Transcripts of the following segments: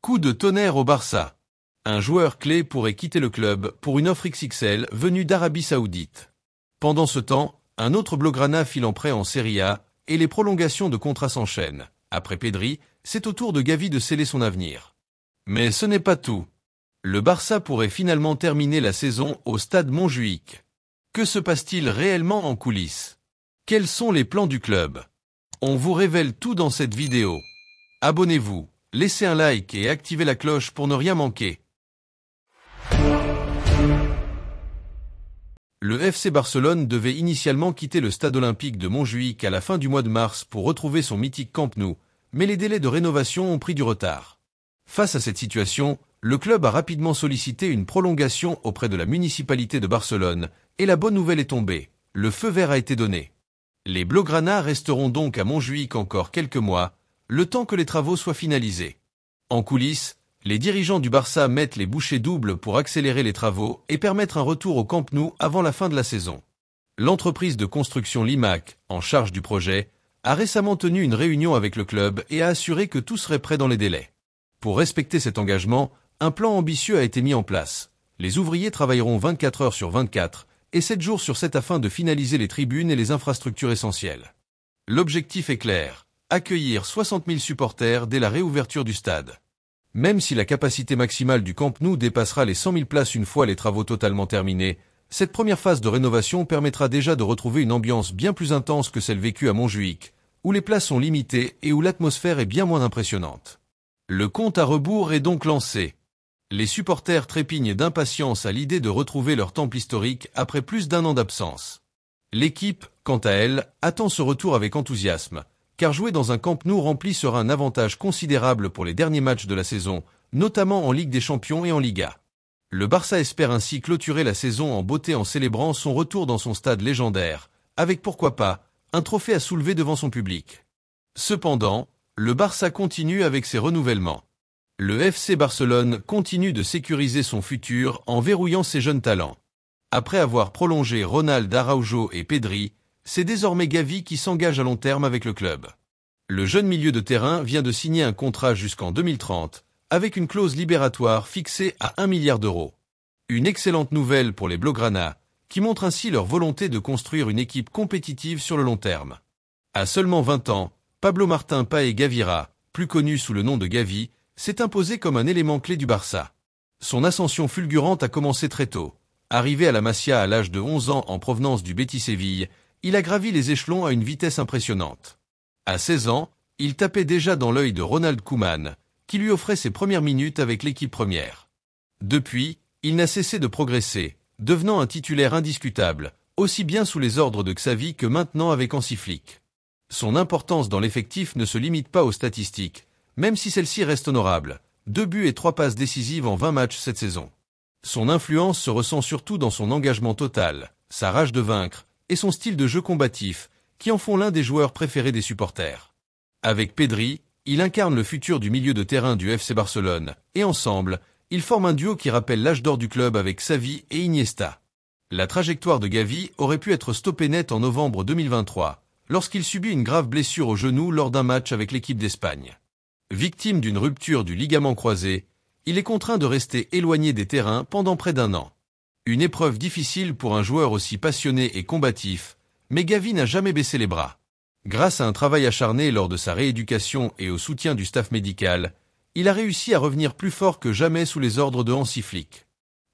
Coup de tonnerre au Barça. Un joueur clé pourrait quitter le club pour une offre XXL venue d'Arabie Saoudite. Pendant ce temps, un autre Blaugrana file en prêt en Serie A et les prolongations de contrats s'enchaînent. Après Pedri, c'est au tour de Gavi de sceller son avenir. Mais ce n'est pas tout. Le Barça pourrait finalement terminer la saison au stade Montjuïc. Que se passe-t-il réellement en coulisses? Quels sont les plans du club? On vous révèle tout dans cette vidéo. Abonnez-vous, laissez un like et activez la cloche pour ne rien manquer. Le FC Barcelone devait initialement quitter le stade olympique de Montjuïc à la fin du mois de mars pour retrouver son mythique Camp Nou, mais les délais de rénovation ont pris du retard. Face à cette situation, le club a rapidement sollicité une prolongation auprès de la municipalité de Barcelone, et la bonne nouvelle est tombée, le feu vert a été donné. Les Blaugrana resteront donc à Montjuïc encore quelques mois, le temps que les travaux soient finalisés. En coulisses, les dirigeants du Barça mettent les bouchées doubles pour accélérer les travaux et permettre un retour au Camp Nou avant la fin de la saison. L'entreprise de construction Limac, en charge du projet, a récemment tenu une réunion avec le club et a assuré que tout serait prêt dans les délais. Pour respecter cet engagement, un plan ambitieux a été mis en place. Les ouvriers travailleront 24 heures sur 24 et 7 jours sur 7 afin de finaliser les tribunes et les infrastructures essentielles. L'objectif est clair, accueillir 60 000 supporters dès la réouverture du stade. Même si la capacité maximale du Camp Nou dépassera les 100 000 places une fois les travaux totalement terminés, cette première phase de rénovation permettra déjà de retrouver une ambiance bien plus intense que celle vécue à Montjuïc, où les places sont limitées et où l'atmosphère est bien moins impressionnante. Le compte à rebours est donc lancé. Les supporters trépignent d'impatience à l'idée de retrouver leur temple historique après plus d'un an d'absence. L'équipe, quant à elle, attend ce retour avec enthousiasme, car jouer dans un Camp Nou rempli sera un avantage considérable pour les derniers matchs de la saison, notamment en Ligue des Champions et en Liga. Le Barça espère ainsi clôturer la saison en beauté en célébrant son retour dans son stade légendaire, avec pourquoi pas, un trophée à soulever devant son public. Cependant, le Barça continue avec ses renouvellements. Le FC Barcelone continue de sécuriser son futur en verrouillant ses jeunes talents. Après avoir prolongé Ronald Araujo et Pedri, c'est désormais Gavi qui s'engage à long terme avec le club. Le jeune milieu de terrain vient de signer un contrat jusqu'en 2030, avec une clause libératoire fixée à 1 milliard d'euros. Une excellente nouvelle pour les Blaugrana, qui montrent ainsi leur volonté de construire une équipe compétitive sur le long terme. À seulement 20 ans, Pablo Martín Paez Gavira, plus connu sous le nom de Gavi, s'est imposé comme un élément clé du Barça. Son ascension fulgurante a commencé très tôt. Arrivé à la Masia à l'âge de 11 ans en provenance du Betis Séville, il a gravi les échelons à une vitesse impressionnante. À 16 ans, il tapait déjà dans l'œil de Ronald Koeman, qui lui offrait ses premières minutes avec l'équipe première. Depuis, il n'a cessé de progresser, devenant un titulaire indiscutable, aussi bien sous les ordres de Xavi que maintenant avec Hansi Flick. Son importance dans l'effectif ne se limite pas aux statistiques, même si celle-ci reste honorable, 2 buts et 3 passes décisives en 20 matchs cette saison. Son influence se ressent surtout dans son engagement total, sa rage de vaincre, et son style de jeu combatif, qui en font l'un des joueurs préférés des supporters. Avec Pedri, il incarne le futur du milieu de terrain du FC Barcelone, et ensemble, ils forment un duo qui rappelle l'âge d'or du club avec Xavi et Iniesta. La trajectoire de Gavi aurait pu être stoppée net en novembre 2023, lorsqu'il subit une grave blessure au genou lors d'un match avec l'équipe d'Espagne. Victime d'une rupture du ligament croisé, il est contraint de rester éloigné des terrains pendant près d'un an. Une épreuve difficile pour un joueur aussi passionné et combatif, mais Gavi n'a jamais baissé les bras. Grâce à un travail acharné lors de sa rééducation et au soutien du staff médical, il a réussi à revenir plus fort que jamais sous les ordres de Hansi Flick.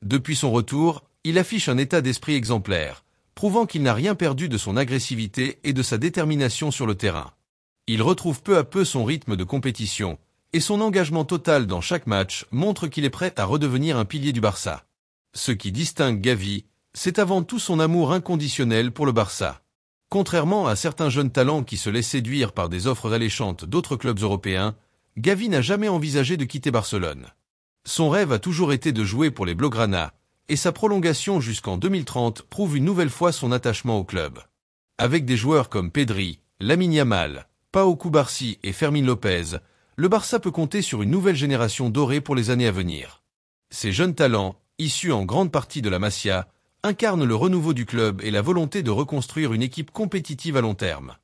Depuis son retour, il affiche un état d'esprit exemplaire, prouvant qu'il n'a rien perdu de son agressivité et de sa détermination sur le terrain. Il retrouve peu à peu son rythme de compétition, et son engagement total dans chaque match montre qu'il est prêt à redevenir un pilier du Barça. Ce qui distingue Gavi, c'est avant tout son amour inconditionnel pour le Barça. Contrairement à certains jeunes talents qui se laissent séduire par des offres alléchantes d'autres clubs européens, Gavi n'a jamais envisagé de quitter Barcelone. Son rêve a toujours été de jouer pour les Blaugrana, et sa prolongation jusqu'en 2030 prouve une nouvelle fois son attachement au club. Avec des joueurs comme Pedri, Lamine Yamal, Pau Cubarsí et Fermín López, le Barça peut compter sur une nouvelle génération dorée pour les années à venir. Ces jeunes talents, issus en grande partie de la Masia, incarnent le renouveau du club et la volonté de reconstruire une équipe compétitive à long terme.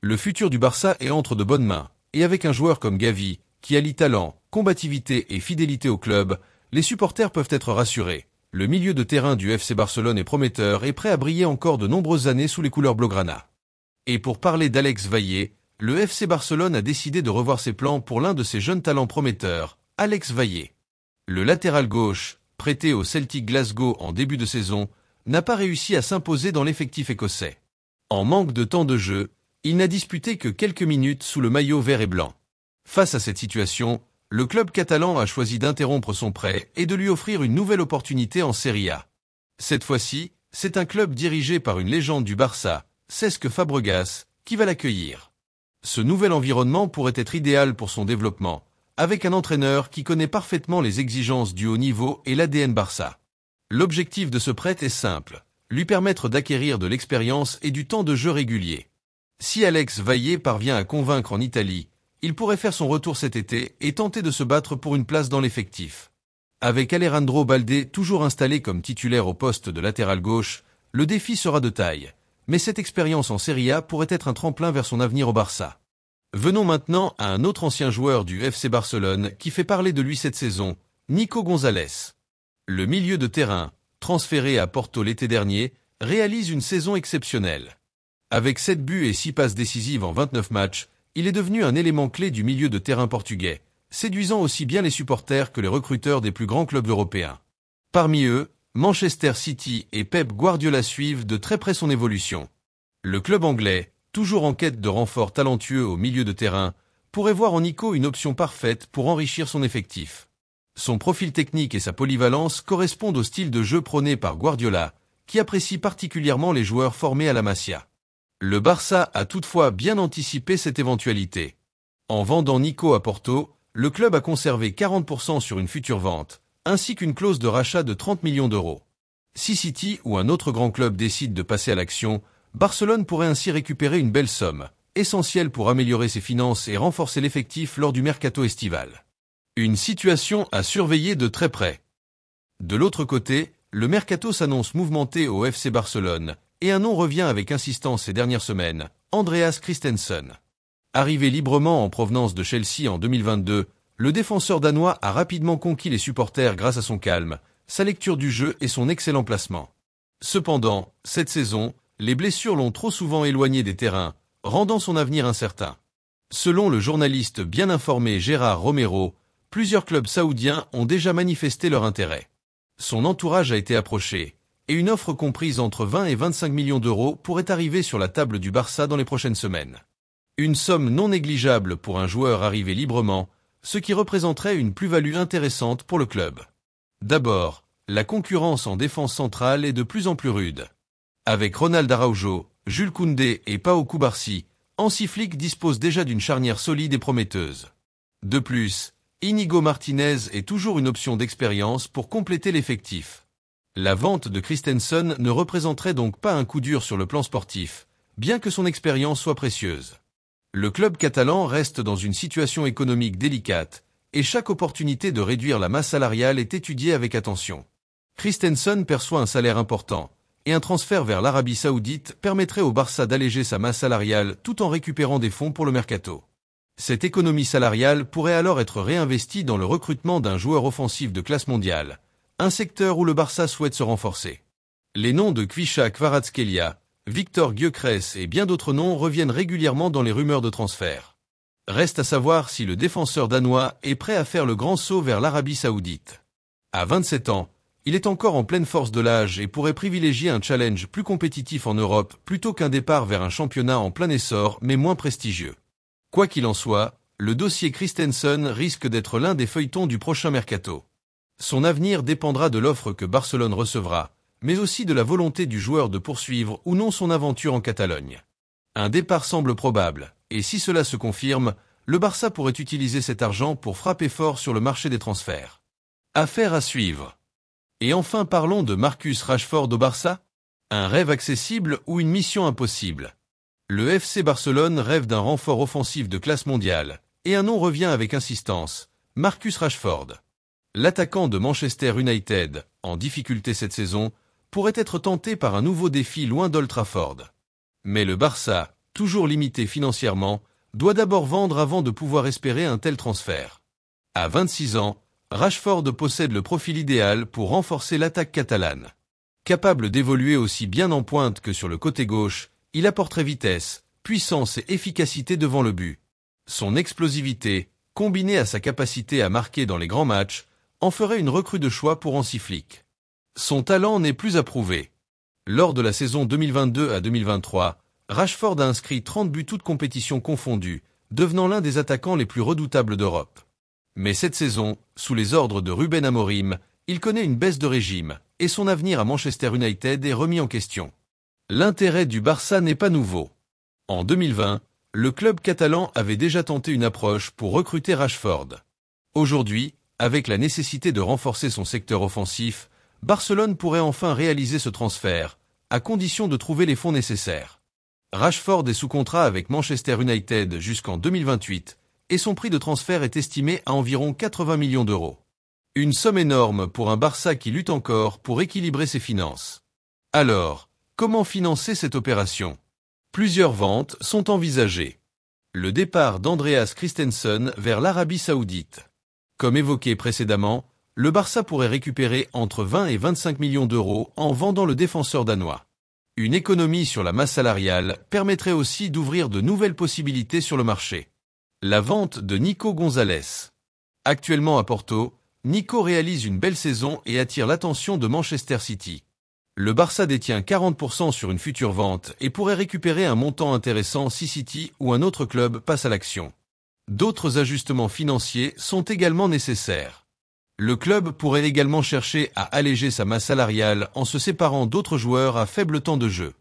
Le futur du Barça est entre de bonnes mains, et avec un joueur comme Gavi, qui allie talent, combativité et fidélité au club, les supporters peuvent être rassurés. Le milieu de terrain du FC Barcelone est prometteur et prêt à briller encore de nombreuses années sous les couleurs blaugrana. Et pour parler d'Alex Vaillé, le FC Barcelone a décidé de revoir ses plans pour l'un de ses jeunes talents prometteurs, Alex Vaillé. Le latéral gauche, prêté au Celtic Glasgow en début de saison, n'a pas réussi à s'imposer dans l'effectif écossais. En manque de temps de jeu, il n'a disputé que quelques minutes sous le maillot vert et blanc. Face à cette situation, le club catalan a choisi d'interrompre son prêt et de lui offrir une nouvelle opportunité en Serie A. Cette fois-ci, c'est un club dirigé par une légende du Barça, Cesc Fabregas, qui va l'accueillir. Ce nouvel environnement pourrait être idéal pour son développement, avec un entraîneur qui connaît parfaitement les exigences du haut niveau et l'ADN Barça. L'objectif de ce prêt est simple, lui permettre d'acquérir de l'expérience et du temps de jeu régulier. Si Alex Vaillé parvient à convaincre en Italie, il pourrait faire son retour cet été et tenter de se battre pour une place dans l'effectif. Avec Alejandro Balde toujours installé comme titulaire au poste de latéral gauche, le défi sera de taille, mais cette expérience en Serie A pourrait être un tremplin vers son avenir au Barça. Venons maintenant à un autre ancien joueur du FC Barcelone qui fait parler de lui cette saison, Nico González. Le milieu de terrain, transféré à Porto l'été dernier, réalise une saison exceptionnelle. Avec 7 buts et 6 passes décisives en 29 matchs, il est devenu un élément clé du milieu de terrain portugais, séduisant aussi bien les supporters que les recruteurs des plus grands clubs européens. Parmi eux, Manchester City et Pep Guardiola suivent de très près son évolution. Le club anglais, toujours en quête de renforts talentueux au milieu de terrain, pourrait voir en Nico une option parfaite pour enrichir son effectif. Son profil technique et sa polyvalence correspondent au style de jeu prôné par Guardiola, qui apprécie particulièrement les joueurs formés à la Masia. Le Barça a toutefois bien anticipé cette éventualité. En vendant Nico à Porto, le club a conservé 40% sur une future vente, ainsi qu'une clause de rachat de 30 millions d'euros. Si City ou un autre grand club décide de passer à l'action, Barcelone pourrait ainsi récupérer une belle somme, essentielle pour améliorer ses finances et renforcer l'effectif lors du mercato estival. Une situation à surveiller de très près. De l'autre côté, le mercato s'annonce mouvementé au FC Barcelone, et un nom revient avec insistance ces dernières semaines, Andreas Christensen. Arrivé librement en provenance de Chelsea en 2022, le défenseur danois a rapidement conquis les supporters grâce à son calme, sa lecture du jeu et son excellent placement. Cependant, cette saison, les blessures l'ont trop souvent éloigné des terrains, rendant son avenir incertain. Selon le journaliste bien informé Gérard Romero, plusieurs clubs saoudiens ont déjà manifesté leur intérêt. Son entourage a été approché, et une offre comprise entre 20 et 25 millions d'euros pourrait arriver sur la table du Barça dans les prochaines semaines. Une somme non négligeable pour un joueur arrivé librement, ce qui représenterait une plus-value intéressante pour le club. D'abord, la concurrence en défense centrale est de plus en plus rude. Avec Ronald Araujo, Jules Koundé et Pau Cubarsí, Hansi Flick dispose déjà d'une charnière solide et prometteuse. De plus, Íñigo Martínez est toujours une option d'expérience pour compléter l'effectif. La vente de Christensen ne représenterait donc pas un coup dur sur le plan sportif, bien que son expérience soit précieuse. Le club catalan reste dans une situation économique délicate, et chaque opportunité de réduire la masse salariale est étudiée avec attention. Christensen perçoit un salaire important, et un transfert vers l'Arabie Saoudite permettrait au Barça d'alléger sa masse salariale tout en récupérant des fonds pour le mercato. Cette économie salariale pourrait alors être réinvestie dans le recrutement d'un joueur offensif de classe mondiale, un secteur où le Barça souhaite se renforcer. Les noms de Kvisha Kvaratskhelia, Victor Gyökeres et bien d'autres noms reviennent régulièrement dans les rumeurs de transfert. Reste à savoir si le défenseur danois est prêt à faire le grand saut vers l'Arabie Saoudite. À 27 ans, il est encore en pleine force de l'âge et pourrait privilégier un challenge plus compétitif en Europe plutôt qu'un départ vers un championnat en plein essor mais moins prestigieux. Quoi qu'il en soit, le dossier Christensen risque d'être l'un des feuilletons du prochain mercato. Son avenir dépendra de l'offre que Barcelone recevra, mais aussi de la volonté du joueur de poursuivre ou non son aventure en Catalogne. Un départ semble probable, et si cela se confirme, le Barça pourrait utiliser cet argent pour frapper fort sur le marché des transferts. Affaire à suivre. Et enfin parlons de Marcus Rashford au Barça. Un rêve accessible ou une mission impossible. Le FC Barcelone rêve d'un renfort offensif de classe mondiale, et un nom revient avec insistance, Marcus Rashford. L'attaquant de Manchester United, en difficulté cette saison, pourrait être tenté par un nouveau défi loin d'Old Trafford. Mais le Barça, toujours limité financièrement, doit d'abord vendre avant de pouvoir espérer un tel transfert. À 26 ans, Rashford possède le profil idéal pour renforcer l'attaque catalane. Capable d'évoluer aussi bien en pointe que sur le côté gauche, il apporterait vitesse, puissance et efficacité devant le but. Son explosivité, combinée à sa capacité à marquer dans les grands matchs, en ferait une recrue de choix pour Hansi Flick. Son talent n'est plus à prouver. Lors de la saison 2022 à 2023, Rashford a inscrit 30 buts toutes compétitions confondues, devenant l'un des attaquants les plus redoutables d'Europe. Mais cette saison, sous les ordres de Ruben Amorim, il connaît une baisse de régime, et son avenir à Manchester United est remis en question. L'intérêt du Barça n'est pas nouveau. En 2020, le club catalan avait déjà tenté une approche pour recruter Rashford. Aujourd'hui, avec la nécessité de renforcer son secteur offensif, Barcelone pourrait enfin réaliser ce transfert, à condition de trouver les fonds nécessaires. Rashford est sous contrat avec Manchester United jusqu'en 2028, et son prix de transfert est estimé à environ 80 millions d'euros. Une somme énorme pour un Barça qui lutte encore pour équilibrer ses finances. Alors, comment financer cette opération ? Plusieurs ventes sont envisagées. Le départ d'Andreas Christensen vers l'Arabie Saoudite. Comme évoqué précédemment, le Barça pourrait récupérer entre 20 et 25 millions d'euros en vendant le défenseur danois. Une économie sur la masse salariale permettrait aussi d'ouvrir de nouvelles possibilités sur le marché. La vente de Nico Gonzalez. Actuellement à Porto, Nico réalise une belle saison et attire l'attention de Manchester City. Le Barça détient 40% sur une future vente et pourrait récupérer un montant intéressant si City ou un autre club passe à l'action. D'autres ajustements financiers sont également nécessaires. Le club pourrait également chercher à alléger sa masse salariale en se séparant d'autres joueurs à faible temps de jeu.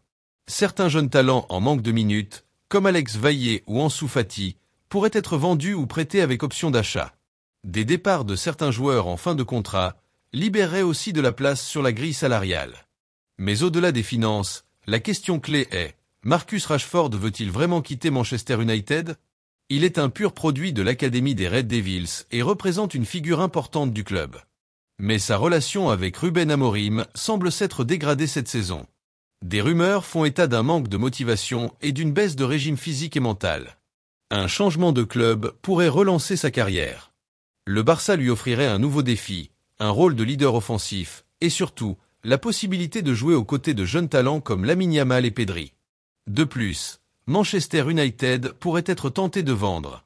Certains jeunes talents en manque de minutes, comme Alex Vaillé ou Ansu Fati, pourraient être vendus ou prêtés avec option d'achat. Des départs de certains joueurs en fin de contrat libéreraient aussi de la place sur la grille salariale. Mais au-delà des finances, la question clé est, Marcus Rashford veut-il vraiment quitter Manchester United ? Il est un pur produit de l'académie des Red Devils et représente une figure importante du club. Mais sa relation avec Ruben Amorim semble s'être dégradée cette saison. Des rumeurs font état d'un manque de motivation et d'une baisse de régime physique et mental. Un changement de club pourrait relancer sa carrière. Le Barça lui offrirait un nouveau défi, un rôle de leader offensif, et surtout, la possibilité de jouer aux côtés de jeunes talents comme Lamine Yamal et Pedri. De plus, Manchester United pourrait être tenté de vendre.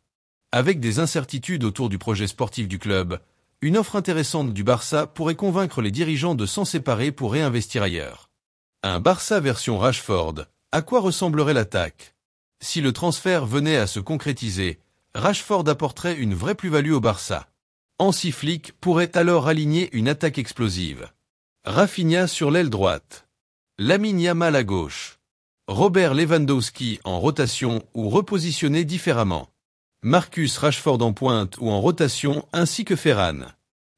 Avec des incertitudes autour du projet sportif du club, une offre intéressante du Barça pourrait convaincre les dirigeants de s'en séparer pour réinvestir ailleurs. Un Barça version Rashford, à quoi ressemblerait l'attaque ? Si le transfert venait à se concrétiser, Rashford apporterait une vraie plus-value au Barça. Hansi Flick pourrait alors aligner une attaque explosive. Rafinha sur l'aile droite. Lamine Yamal à gauche. Robert Lewandowski en rotation ou repositionné différemment. Marcus Rashford en pointe ou en rotation ainsi que Ferran.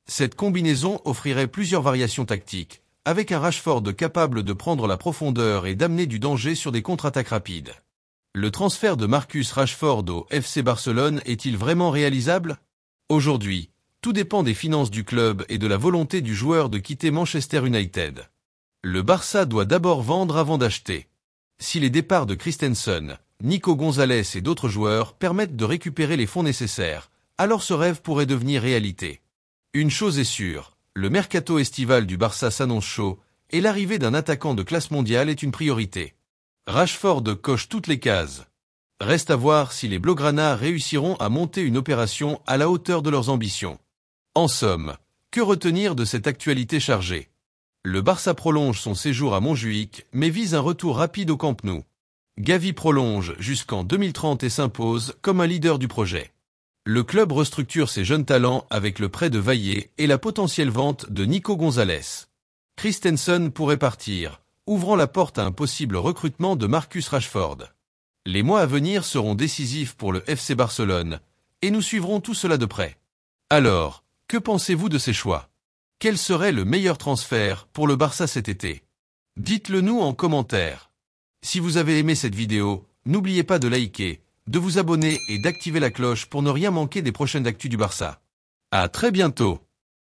Cette combinaison offrirait plusieurs variations tactiques, avec un Rashford capable de prendre la profondeur et d'amener du danger sur des contre-attaques rapides. Le transfert de Marcus Rashford au FC Barcelone est-il vraiment réalisable ? Aujourd'hui, tout dépend des finances du club et de la volonté du joueur de quitter Manchester United. Le Barça doit d'abord vendre avant d'acheter. Si les départs de Christensen, Nico Gonzalez et d'autres joueurs permettent de récupérer les fonds nécessaires, alors ce rêve pourrait devenir réalité. Une chose est sûre, le mercato estival du Barça s'annonce chaud et l'arrivée d'un attaquant de classe mondiale est une priorité. Rashford coche toutes les cases. Reste à voir si les Blaugrana réussiront à monter une opération à la hauteur de leurs ambitions. En somme, que retenir de cette actualité chargée ? Le Barça prolonge son séjour à Montjuïc, mais vise un retour rapide au Camp Nou. Gavi prolonge jusqu'en 2030 et s'impose comme un leader du projet. Le club restructure ses jeunes talents avec le prêt de Vaillé et la potentielle vente de Nico Gonzalez. Christensen pourrait partir, ouvrant la porte à un possible recrutement de Marcus Rashford. Les mois à venir seront décisifs pour le FC Barcelone, et nous suivrons tout cela de près. Alors, que pensez-vous de ces choix ? Quel serait le meilleur transfert pour le Barça cet été ? Dites-le nous en commentaire. Si vous avez aimé cette vidéo, n'oubliez pas de liker, de vous abonner et d'activer la cloche pour ne rien manquer des prochaines actus du Barça. À très bientôt.